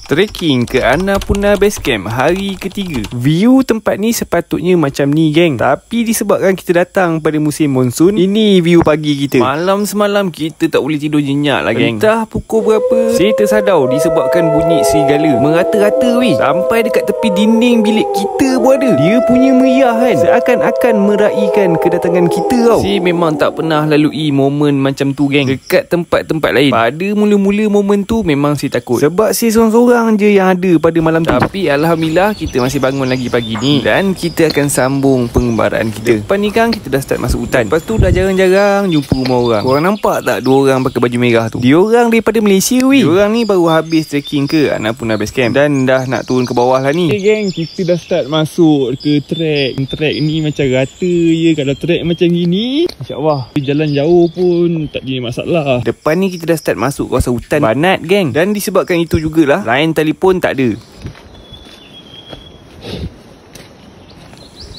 Trekking ke Annapurna Base Camp hari ketiga. View tempat ni sepatutnya macam ni geng, tapi disebabkan kita datang pada musim monsun, ini view pagi kita. Malam semalam kita tak boleh tidur nyenyak lah geng. Entah pukul berapa saya tersadar disebabkan bunyi serigala merata-rata weh, sampai dekat tepi dinding bilik kita pun ada. Dia punya meriah kan, seakan-akan meraikan kedatangan kita tau. Saya memang tak pernah lalui momen macam tu geng dekat tempat-tempat lain. Pada mula-mula momen tu memang saya takut, sebab saya seorang-seorang je yang ada pada malam tu. Tapi Alhamdulillah kita masih bangun lagi pagi ni, dan kita akan sambung pengembaraan kita. Depan ni kan kita dah start masuk hutan. Lepas tu dah jarang-jarang jumpa rumah orang. Korang nampak tak dua orang pakai baju merah tu? Diorang daripada Malaysia weh. Diorang ni baru habis trekking ke Annapurna Base Camp dan dah nak turun ke bawah lah ni. Okay geng, kita dah start masuk ke trek. Trek ni macam rata je. Kalau trek macam gini, insyaAllah jalan jauh pun tak jadi masalah. Depan ni kita dah start masuk kawasan hutan Banat geng, dan disebabkan itu jugalah line telefon tak ada.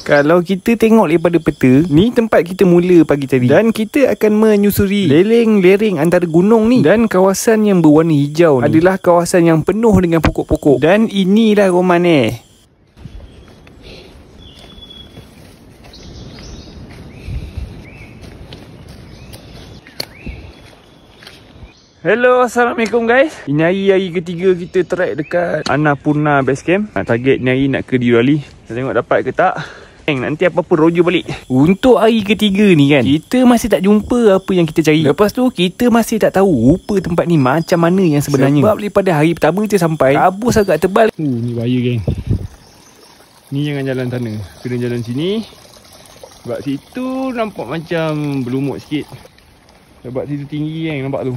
Kalau kita tengok daripada peta, ni tempat kita mula pagi tadi, dan kita akan menyusuri lereng-lereng antara gunung ni. Dan kawasan yang berwarna hijau ni adalah kawasan yang penuh dengan pokok-pokok. Dan inilah Romaneh. Hello, Assalamualaikum guys. Ini hari ketiga kita trek dekat Annapurna Base Camp. Target ni hari nak ke Dirali. Kita tengok dapat ke tak. Nanti apa-apa rojo balik. Untuk hari ketiga ni kan, kita masih tak jumpa apa yang kita cari. Lepas tu kita masih tak tahu rupa tempat ni macam mana yang sebenarnya. Sebab daripada hari pertama kita sampai, kabus agak tebal. Ni bahaya geng. Ni jangan jalan sana, kena jalan sini. Sebab situ nampak macam berlumut sikit. Sebab situ tinggi geng, nampak tu.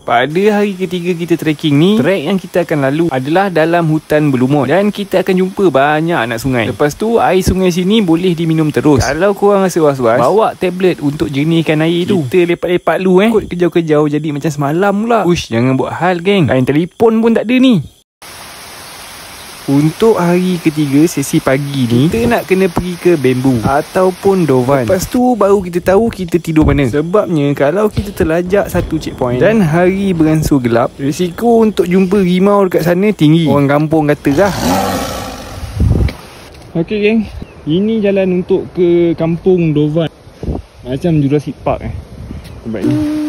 Pada hari ketiga kita trekking ni, trek yang kita akan lalu adalah dalam hutan berlumut, dan kita akan jumpa banyak anak sungai. Lepas tu air sungai sini boleh diminum terus. Kalau korang rasa was-was, bawa tablet untuk jernihkan air tu. Kita lepak-lepak lu kot kejauh-kejauh jadi macam semalam pula. Ush, jangan buat hal geng, line telefon pun tak ada ni. Untuk hari ketiga sesi pagi ni, kita nak kena pergi ke Bambu ataupun Dovan. Lepas tu baru kita tahu kita tidur mana. Sebabnya kalau kita terlajak satu checkpoint dan hari beransur gelap, risiko untuk jumpa rimau dekat sana tinggi. Orang kampung kata lah. Ok geng, ini jalan untuk ke kampung Dovan. Macam Jurassic Park tempat ni.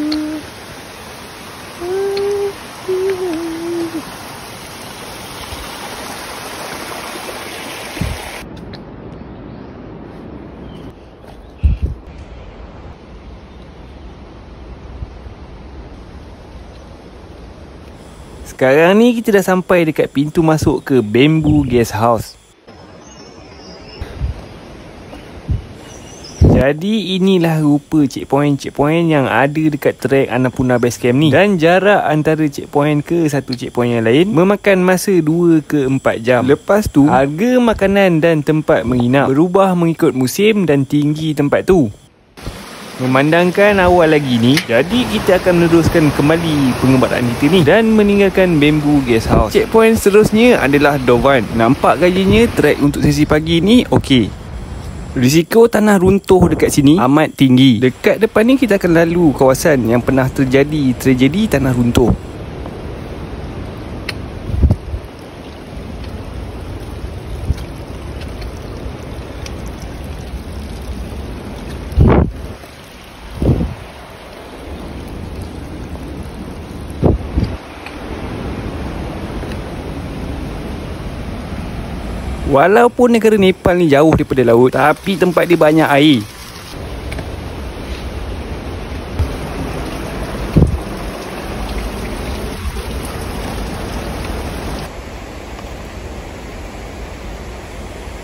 Sekarang ni kita dah sampai dekat pintu masuk ke Bambu Guest House. Jadi inilah rupa checkpoint yang ada dekat trek Annapurna Base Camp ni. Dan jarak antara checkpoint ke satu checkpoint yang lain memakan masa 2 ke 4 jam. Lepas tu harga makanan dan tempat menginap berubah mengikut musim dan tinggi tempat tu. Memandangkan awal lagi ni, jadi kita akan meneruskan kembali pengembaraan kita ni dan meninggalkan Bambu Guest House. Checkpoint seterusnya adalah Dovan. Nampak gayanya trek untuk sesi pagi ni okey. Risiko tanah runtuh dekat sini amat tinggi. Dekat depan ni kita akan lalu kawasan yang pernah terjadi tragedi tanah runtuh. Walaupun negara Nepal ni jauh daripada laut, tapi tempat dia banyak air.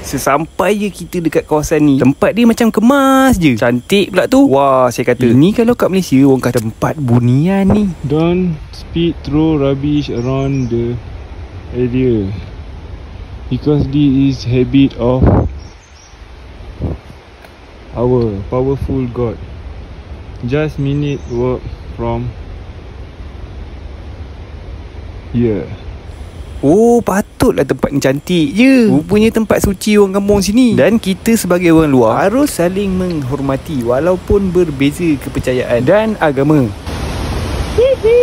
Sesampai je kita dekat kawasan ni, tempat dia macam kemas je. Cantik pula tu. Wah, saya kata ini kalau kat Malaysia orang kata tempat bunian ni. Don't speed throw rubbish around the area, because this is habit of our powerful God. Just minute walk from here. Oh, patutlah tempat ni cantik je. Rupanya tempat suci orang kampung sini. Dan kita sebagai orang luar harus saling menghormati walaupun berbeza kepercayaan dan agama. Hihi.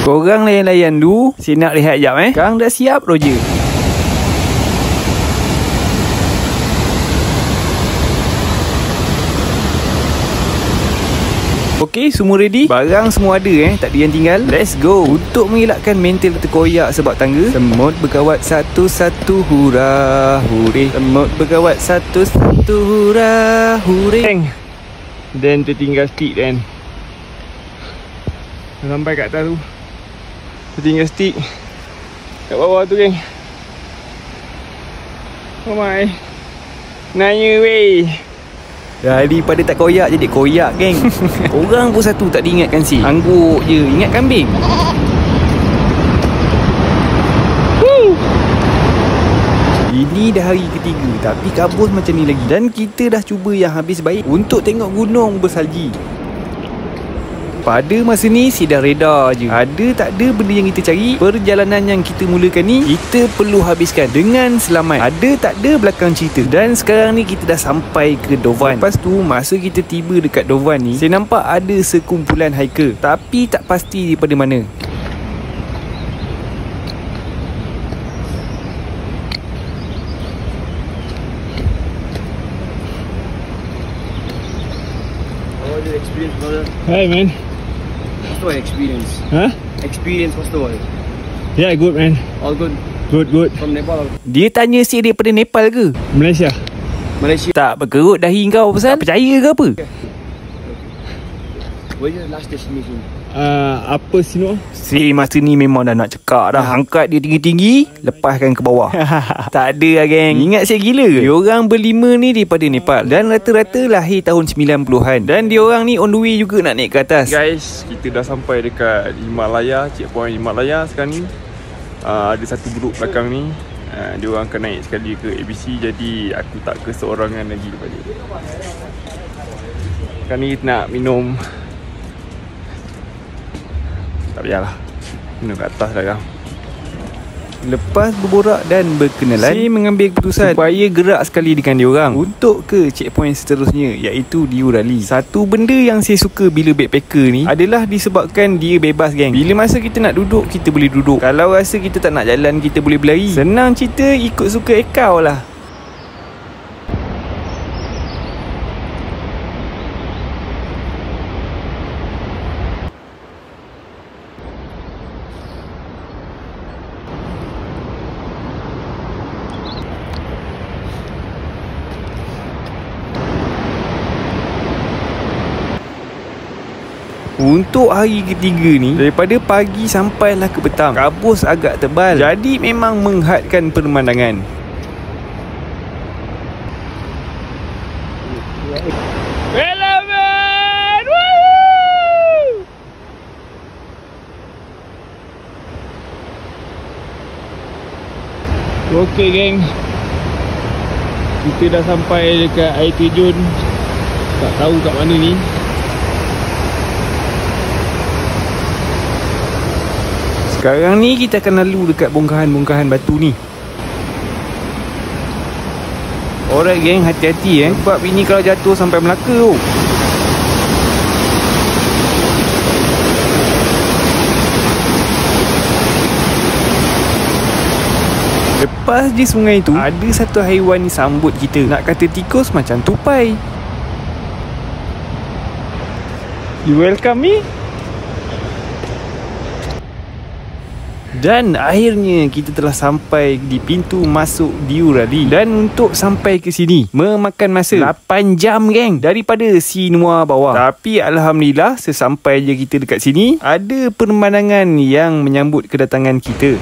Korang layan-layan dulu. Saya nak rehat jap Kang dah siap Roger? Okey, semua ready? Barang semua ada tak ada yang tinggal. Let's go. Untuk mengelakkan mental terkoyak sebab tangga, semut berkawat satu-satu hurrah hureh. Semut berkawat satu-satu hurrah hureh. Dan tertinggal stick dan sampai kat atas tu. Tertinggal stick kat bawah tu geng. Oh my. Nanya weh. Daripada tak koyak jadi koyak geng. Orang pun satu tak diingatkan si. Angguk je ingat kambing. Ini dah hari ketiga tapi kabus macam ni lagi. Dan kita dah cuba yang habis baik untuk tengok gunung bersalji. Pada masa ni saya dah reda je. Ada tak ada benda yang kita cari, perjalanan yang kita mulakan ni kita perlu habiskan dengan selamat. Ada tak ada belakang cerita. Dan sekarang ni kita dah sampai ke Dovan. Lepas tu masa kita tiba dekat Dovan ni, saya nampak ada sekumpulan hiker tapi tak pasti daripada mana. How was your experience, brother? Hi man. What's the experience? Huh? Experience, what's the word? Yeah, good man. All good? Good. From Nepal? Dia tanya si daripada Nepal ke? Malaysia. Malaysia? Tak berkerut dahi kau pasal tak percaya ke apa? Where's your last destination? Apa sini? Si masa ni memang dah nak cekak dah. Angkat dia tinggi-tinggi, lepaskan ke bawah. Tak ada lah geng. Ingat saya gila ke? Diorang berlima ni daripada Nepal dan rata-rata lahir tahun 90-an. Dan diorang ni on the way juga nak naik ke atas. Guys, kita dah sampai dekat Himalaya, checkpoint Himalaya sekarang ni. Ada satu grup belakang ni. Diorang akan naik sekali ke ABC. Jadi aku tak keseorangan lagi balik. Sekarang ni kita nak minum. Tak payahlah, minum kat atas dah kan. Lepas berborak dan berkenalan, saya mengambil keputusan supaya gerak sekali dengan diorang untuk ke checkpoint seterusnya, iaitu Diurali. Satu benda yang saya suka bila backpacker ni adalah disebabkan dia bebas geng. Bila masa kita nak duduk, kita boleh duduk. Kalau rasa kita tak nak jalan, kita boleh berlari. Senang cerita, ikut suka ekau lah. Untuk hari ketiga ni, daripada pagi sampailah ke petang, kabus agak tebal, jadi memang menghadkan pemandangan. Hello man! Woohoo! Okay geng, kita dah sampai dekat air terjun. Tak tahu kat mana ni. Sekarang ni kita akan lalu dekat bongkahan-bongkahan batu ni. Alright geng, hati-hati sebab ini kalau jatuh sampai Melaka tu. Lepas di sungai tu, ada satu haiwan ni sambut kita. Nak kata tikus macam tupai. You welcome me? Dan akhirnya kita telah sampai di pintu masuk Diurali. Dan untuk sampai ke sini memakan masa 8 jam geng daripada Sinua bawah. Tapi alhamdulillah sesampai je kita dekat sini, ada pemandangan yang menyambut kedatangan kita.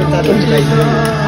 kereta tu lain.